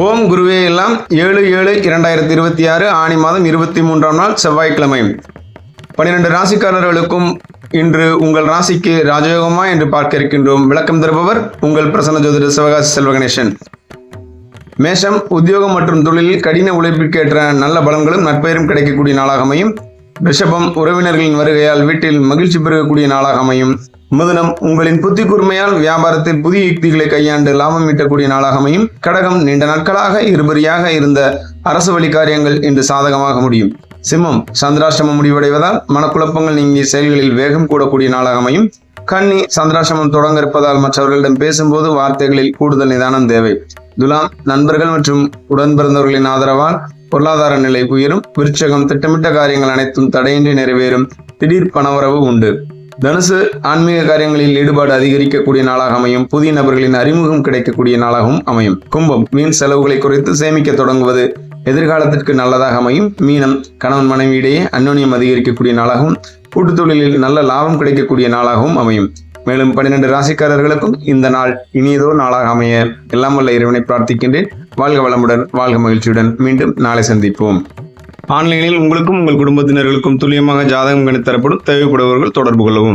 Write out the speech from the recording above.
ஓம் குருவே எல்லாம் 7/7/2026 ஆணி மாதம் 23ஆம் நாள் செவ்வாய்க்கிழமை. 12 ராசிக்காரர்களுக்கும் இன்று உங்கள் ராசிக்கு ராஜயோகமா என்று பார்க்க இருக்கின்றோம். விளக்கம் தருபவர் உங்கள் பிரசன்ன ஜோதிடர் சிவகாசி செல்வகணேசன். மேஷம், உத்தியோகம் மற்றும் தொழிலில் கடின உழைப்பிற்கேற்ற நல்ல பலன்களும் நற்பெயரும் கிடைக்கக்கூடிய நாளாக அமையும். ரிஷபம், உறவினர்களின் வருகையால் வீட்டில் மகிழ்ச்சி பெருகக்கூடிய நாளாக அமையும். மிதுனம், உங்களின் புத்தி கூர்மையால் வியாபாரத்தில் புதிய யுக்திகளை கையாண்டு லாபம் ஈட்டக்கூடிய நாளாக அமையும். கடகம், நீண்ட நாட்களாக இருபறியாக இருந்த அரசு வழி காரியங்கள் இன்று சாதகமாக முடியும். சிம்மம், சந்திராஷ்டமம் முடிவடைவதால் மனக்குழப்பங்கள் நீங்கி செயல்களில் வேகம் கூடக்கூடிய நாளாக அமையும். கன்னி, சந்திராஷ்டமம் தொடங்க இருப்பதால் மற்றவர்களிடம் பேசும்போது வார்த்தைகளில் கூடுதல் நிதானம் தேவை. துலாம், நண்பர்கள் மற்றும் உடன் பிறந்தவர்களின் ஆதரவால் பொருளாதார நிலை உயரும். விருச்சகம், திட்டமிட்ட காரியங்கள் அனைத்தும் தடையின்றி நிறைவேறும். திடீர் பணவரவு உண்டு. தனுசு, ஆன்மீக காரியங்களில் ஈடுபாடு அதிகரிக்கக்கூடிய நாளாக அமையும். புதிய நபர்களின் அறிமுகம் கிடைக்கக்கூடிய நாளாகவும் அமையும். கும்பம், வீண் செலவுகளை குறைத்து சேமிக்க தொடங்குவது எதிர்காலத்திற்கு நல்லதாக அமையும். மீனம், கணவன் மனைவி இடையே அந்யோன்யம் அதிகரிக்கக்கூடிய நாளாகவும் கூட்டு தொழிலில் நல்ல லாபம் கிடைக்கக்கூடிய நாளாகவும் அமையும். மேலும் 12 ராசிக்காரர்களுக்கும் இந்த நாள் இனியதோ நாளாக அமைய எல்லாம் வல்ல இறைவனை பிரார்த்திக்கின்றேன். வாழ்க வளமுடன், வாழ்க மகிழ்ச்சியுடன். மீண்டும் நாளை சந்திப்போம். ஆன்லைனில் உங்களுக்கும் உங்கள் குடும்பத்தினர்களுக்கும் துல்லியமாக ஜாதகம் கணித்து தரப்படும். தேவைப்படுபவர்கள் தொடர்பு கொள்ளவும்.